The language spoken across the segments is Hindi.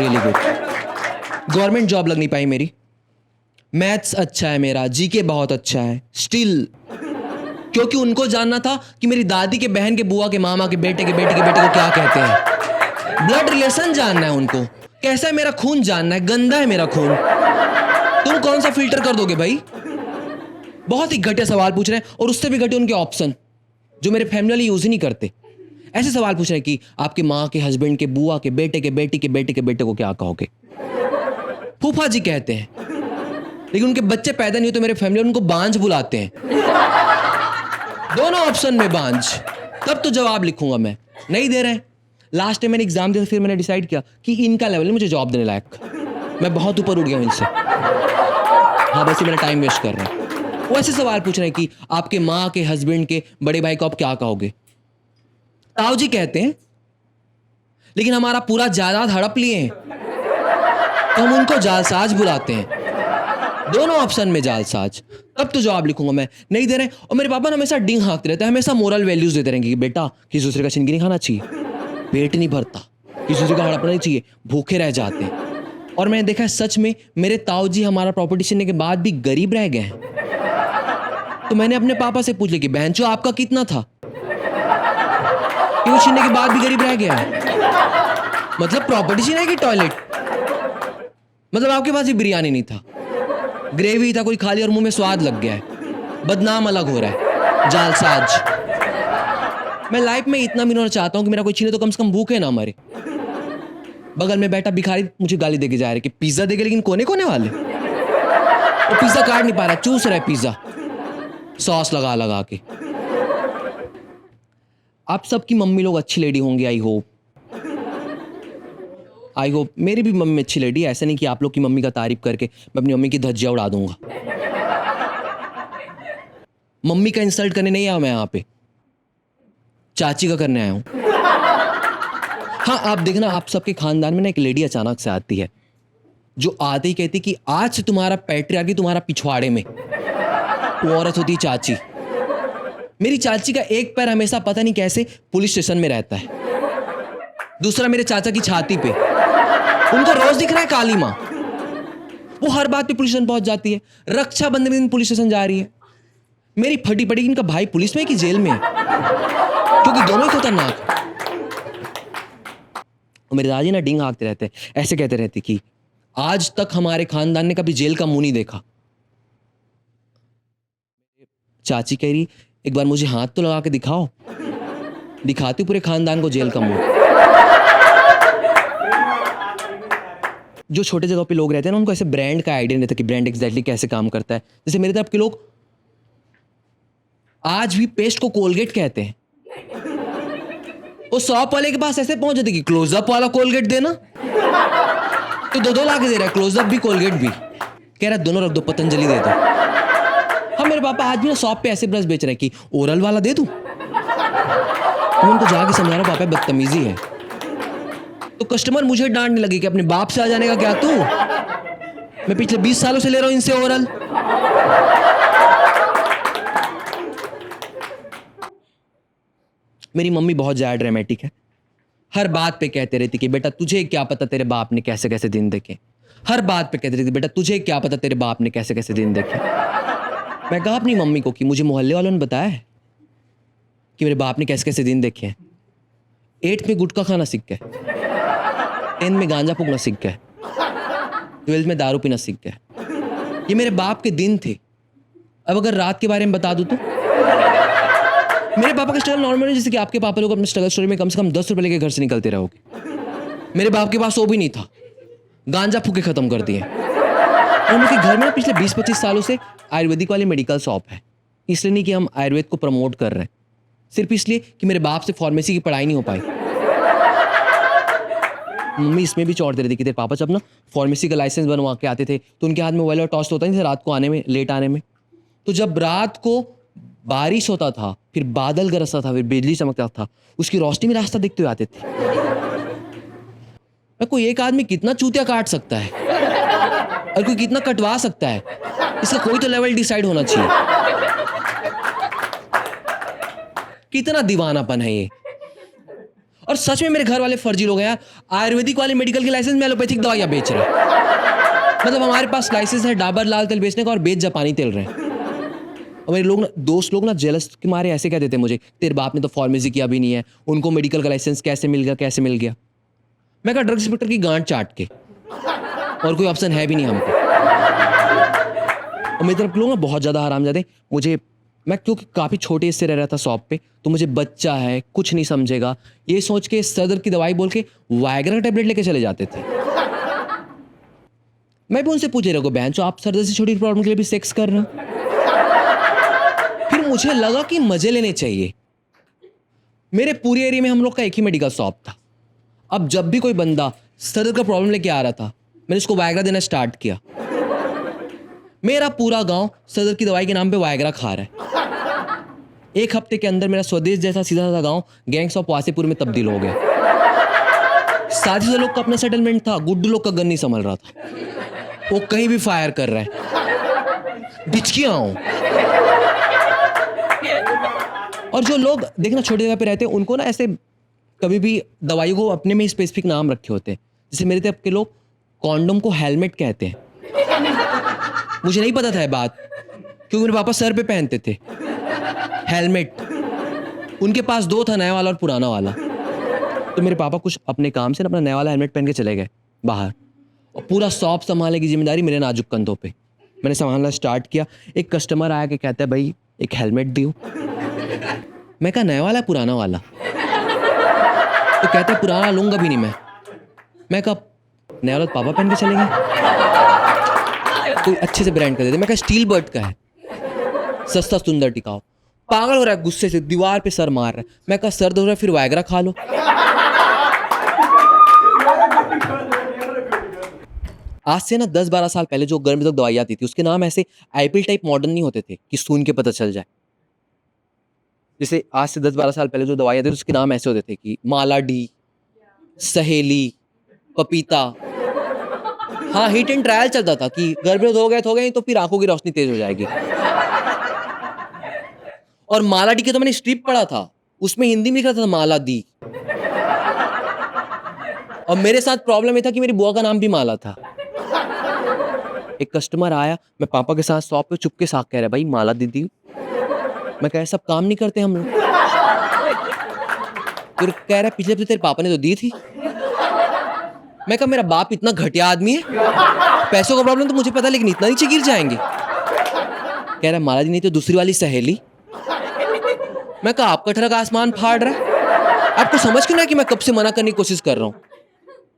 Really good. गवर्नमेंट जॉब लग नहीं पाई मेरी। मैथ्स अच्छा है मेरा, जीके बहुत अच्छा है स्टिल, क्योंकि उनको जानना था कि मेरी दादी के बहन के बुआ के मामा के बेटे के बेटे के बेटे को क्या कहते हैं। ब्लड रिलेशन जानना है उनको, कैसा है मेरा खून जानना है, गंदा है मेरा खून। तुम कौन सा फिल्टर कर दोगे भाई? बहुत ही घटिया सवाल पूछ रहे हैं, और उससे भी घटिया उनके ऑप्शन जो मेरे फैमिली वाले यूज ही नहीं करते। ऐसे सवाल पूछ रहे हैं कि आपके माँ के हस्बैंड के बुआ के बेटे के बेटी के बेटे के बेटे को क्या कहोगे? फूफा जी कहते हैं, लेकिन उनके बच्चे पैदा नहीं होते, मेरे फैमिली उनको बांझ बुलाते हैं। दोनों ऑप्शन में बांझ। तब तो जवाब लिखूंगा मैं, नहीं दे रहे। लास्ट टाइम मैंने एग्जाम दिया, फिर मैंने डिसाइड किया कि इनका लेवल नहीं मुझे जॉब देने लायक, मैं बहुत ऊपर उठ गया हूं इनसे। हाँ, बस मेरा टाइम वेस्ट कर रहे हैं। वो ऐसे सवाल पूछ रहे हैं कि आपके माँ के हस्बैंड के बड़े भाई को आप क्या कहोगे? ताऊ जी कहते हैं, लेकिन हमारा पूरा जायदाद हड़प लिए हैं, तो हम उनको जालसाज बुलाते हैं। दोनों ऑप्शन में जालसाज। तब तो जवाब लिखूंगा मैं, नहीं दे रहे। और मेरे पापा ना हमेशा डिंग हाँकते रहते हैं, हमेशा मोरल वैल्यूज देते रहेंगे कि बेटा किसी दूसरे का छिनकी नहीं खाना चाहिए, पेट नहीं भरता, किसी दूसरे का हड़पना नहीं चाहिए, भूखे रह जाते हैं। और मैंने देखा है सच में मेरे ताऊ जी हमारा प्रॉपर्टी छीनने के बाद भी गरीब रह गए हैं। तो मैंने अपने पापा से पूछ लिया कि बहनचो आपका कितना था, क्यों छीनने के बाद भी गरीब रह गया है? मतलब प्रॉपर्टी छीना है कि टॉयलेट? मतलब आपके पास भी बिरयानी नहीं था, ग्रेवी था कोई खाली और मुंह में स्वाद लग गया है, बदनाम अलग हो रहा है, जालसाज। मैं लाइफ में इतना भी होना चाहता हूं कि मेरा कोई छीने तो कम से कम भूखे ना मरे। बगल में बैठा भिखारी मुझे गाली देके जा रहा है कि पिज्जा देके, लेकिन कोने कोने वाले वो पिज्जा काट नहीं पा रहा, चूस रहा है पिज्जा सॉस लगा लगा के। आप सबकी मम्मी लोग अच्छी लेडी होंगी, आई होप मेरी भी मम्मी अच्छी लेडी है। ऐसा नहीं कि आप लोग की मम्मी का तारीफ करके मैं अपनी मम्मी की धज्जियां उड़ा दूंगा। मम्मी का इंसल्ट करने नहीं आया मैं यहाँ पे, चाची का करने आया हूं। हाँ, आप देखना, आप सबके खानदान में ना एक लेडी अचानक से आती है जो आते ही कहती कि आज से तुम्हारा पैट्रियार्की तुम्हारा पिछवाड़े में। वो औरत होती चाची। मेरी चाची का एक पैर हमेशा पता नहीं कैसे पुलिस स्टेशन में रहता है, दूसरा मेरे चाचा की छाती पे। उनको रोज दिख रहा है काली माँ। वो हर बात पे पुलिस स्टेशन पहुंच जाती है। रक्षाबंधन के दिन पुलिस स्टेशन जा रही है। मेरी फटी पड़ी इनका भाई पुलिस में है कि जेल में है, क्योंकि दोनों ही खतरनाक। और मेरे दादी ना डिंग हाँकते रहते, ऐसे कहते रहते कि आज तक हमारे खानदान ने कभी जेल का मुंह नहीं देखा। चाची कह रही एक बार मुझे हाथ तो लगा के दिखाओ। दिखाती पूरे खानदान को जेल का मुंह। जो छोटे जगह पे लोग रहते हैं ना, उनको ऐसे ब्रांड का आइडिया नहीं रहता कि ब्रांड एग्जैक्टली कैसे काम करता है। जैसे मेरे तरफ के लोग आज भी पेस्ट को कोलगेट कहते हैं। वो शॉप वाले के पास ऐसे पहुंच जाते कि क्लोजअप वाला कोलगेट देना, तो दो ला के दे रहा है, क्लोजअप भी कोलगेट भी। कह रहा है दोनों रख दो, पतंजलि दे दो। हाँ, मेरे पापा आज भी ना शॉप पे ऐसे ब्रश बेच रहे हैं कि ओरल वाला दे दूं। मैं उनको जाके समझा रहा हूं पापा बदतमीजी है। तो कस्टमर मुझे डांटने लगे कि अपने बाप से आ जाने का क्या तू? मैं पिछले 20 सालों से ले रहा हूं इनसे ओरल। मेरी मम्मी बहुत ज्यादा ड्रामेटिक है, हर बात पे कहते रहती कि बेटा तुझे क्या पता तेरे बाप ने कैसे कैसे दिन देखे। हर बात पे कहते रहती बेटा तुझे क्या पता तेरे बाप ने कैसे कैसे दिन देखे। मैं कहा अपनी मम्मी को कि मुझे मोहल्ले वालों ने बताया है कि मेरे बाप ने कैसे कैसे दिन देखे हैं। 8th में गुटखा खाना सीख गए, 10th में गांजा फूकना सीख गए, 12th में दारू पीना सीख गए। ये मेरे बाप के दिन थे। अब अगर रात के बारे में बता दूं तो मेरे पापा का स्ट्रगल नॉर्मल है, जैसे कि आपके पापा लोग अपने स्ट्रगल स्टोरी में कम से कम 10 रुपए लेके घर से निकलते रहोगे। मेरे बाप के पास वो भी नहीं था, गांजा फूके खत्म कर दिए। और उनके घर में पिछले 20-25 सालों से आयुर्वेदिक वाली मेडिकल शॉप है। इसलिए नहीं कि हम आयुर्वेद को प्रमोट कर रहे हैं, सिर्फ इसलिए कि मेरे बाप से फार्मेसी की पढ़ाई नहीं हो पाई। मम्मी इसमें भी चौड़ दे रही थी कि तेरे पापा जब ना फार्मेसी का लाइसेंस बनवा के आते थे तो उनके हाथ में मोबाइल और टॉर्च होता नहीं था रात को आने में, लेट आने में। तो जब रात को बारिश होता था, फिर बादल गरजता था, फिर बिजली चमकता था, उसकी रोशनी में रास्ता देखते हुए आते थे। कोई एक आदमी कितना चूतिया काट सकता है और कोई कितना कटवा सकता है, इसका कोई तो लेवल डिसाइड होना चाहिए। कितना दीवानापन है ये। और सच में मेरे घर वाले फर्जी लोग हैं यार। आयुर्वेदिक वाले मेडिकल के लाइसेंस में एलोपैथिक दवाइयाँ बेच रहे हैं। मतलब हमारे पास लाइसेंस है डाबर लाल तेल बेचने का और बेच जापानी तेल रहे हैं। और मेरे लोग ना, दोस्त लोग ना जेलस के मारे ऐसे कह देते मुझे, तेरे बाप ने तो फार्मेसी किया भी नहीं है, उनको मेडिकल का लाइसेंस कैसे मिल गया, कैसे मिल गया। मैं कहा ड्रग इंस्पेक्टर की गांड चाट के, और कोई ऑप्शन है भी नहीं हमको। और मेरी तरफ लोग ना बहुत ज़्यादा हरामजादे। मुझे, मैं क्योंकि काफ़ी छोटे इससे रह रहा था शॉप पे, तो मुझे बच्चा है कुछ नहीं समझेगा ये सोच के सर दर्द की दवाई बोल के वायग्रा का टेबलेट लेके चले जाते थे। मैं भी उनसे पूछे रहा बहन चो आप सर दर्द से छोटी प्रॉब्लम के लिए भी सेक्स कर रहे हो। फिर मुझे लगा कि मजे लेने चाहिए। मेरे पूरे एरिया में हम लोग का एक ही मेडिकल शॉप था। अब जब भी कोई बंदा सर दर्द का प्रॉब्लम लेके आ रहा था, मैंने उसको वायग्रा देना स्टार्ट किया। मेरा पूरा गांव सर दर्द की दवाई के नाम पे वायग्रा खा रहा है। एक हफ्ते के अंदर मेरा स्वदेश जैसा सीधा साधा गांव गैंग्स ऑफ वासेपुर में तब्दील हो गया। साथी लोग का अपना सेटलमेंट था, गुड्डू लोग का गन नहीं संभल रहा था, वो कहीं भी फायर कर रहा है। डिचकियां हूं। और जो लोग देखना छोटी जगह पे रहते हैं उनको ना ऐसे कभी भी दवाइयों को अपने में स्पेसिफिक नाम रखे होते हैं। जैसे मेरे तरफ के लोग कॉन्डोम को हेलमेट कहते हैं। मुझे नहीं पता था ये बात, क्योंकि मेरे पापा सर पे पहनते थे हेलमेट। उनके पास दो था, नया वाला और पुराना वाला। तो मेरे पापा कुछ अपने काम से ना अपना नया वाला हेलमेट पहन के चले गए बाहर, और पूरा शॉप संभालने की जिम्मेदारी मेरे नाजुक कंधों पे। मैंने संभालना स्टार्ट किया। एक कस्टमर आया कि कहता है भाई एक हेलमेट दियो। मैं कहा नया वाला पुराना वाला? तो कहता है पुराना लूंगा भी नहीं मैं कहा नया वाला तो पापा पहन के चलेंगे, कोई अच्छे से ब्रांड का दे दे। मैं कहा स्टील बर्ड का है, सस्ता सुंदर टिकाऊ। पागल हो रहा है, गुस्से से दीवार पे सर मार रहा है। मैं कहा सर दर्द हो रहा है फिर वायग्रा खा लो। आज से ना 10-12 साल पहले जो गर्म तक दवाई आती थी उसके नाम ऐसे आईपीएल टाइप मॉडर्न नहीं होते थे कि सुन के पता चल जाए। जैसे आज से 10-12 साल पहले जो दवाई आती थी उसके नाम ऐसे होते थे कि माला डी, सहेली, पपीता। हाँ, हिट एंड ट्रायल चलता था कि गर्भवती हो गए तो फिर आंखों की रोशनी तेज हो जाएगी। और माला डी के तो मैंने स्ट्रिप पढ़ा था, उसमें हिंदी में लिखा था माला दी। और मेरे साथ प्रॉब्लम ये था कि मेरी बुआ का नाम भी माला था। एक कस्टमर आया, मैं पापा के साथ शॉप पे चुपके साथ कह रहा है भाई माला दीदी। मैं कह सब काम नहीं करते हम लोग। फिर कह रहा है पिछले हफ्ते तेरे पापा ने तो दी थी। मैं कहा मेरा बाप इतना घटिया आदमी है, पैसों का प्रॉब्लम तो मुझे पता लेकिन इतना नीचे गिर जाएंगे। कह रहा है माला दी नहीं तो दूसरी वाली सहेली। मैं कहा आपका ठरक आसमान फाड़ रहा है, आपको समझ क्यों ना कि मैं कब से मना करने की कोशिश कर रहा हूँ।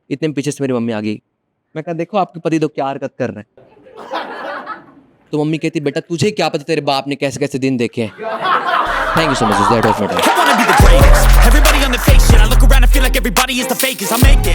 इतने में पीछे से मेरी मम्मी आ गई। मैं कहा देखो आपके पति तो क्या हरकत कर रहे हैं। तो मम्मी कहती बेटा तुझे क्या पता तेरे बाप ने कैसे कैसे दिन देखे हैं। Thank you so much, that was my time. Everybody on the fake shit. I look around and feel like everybody is the fakest. I make it.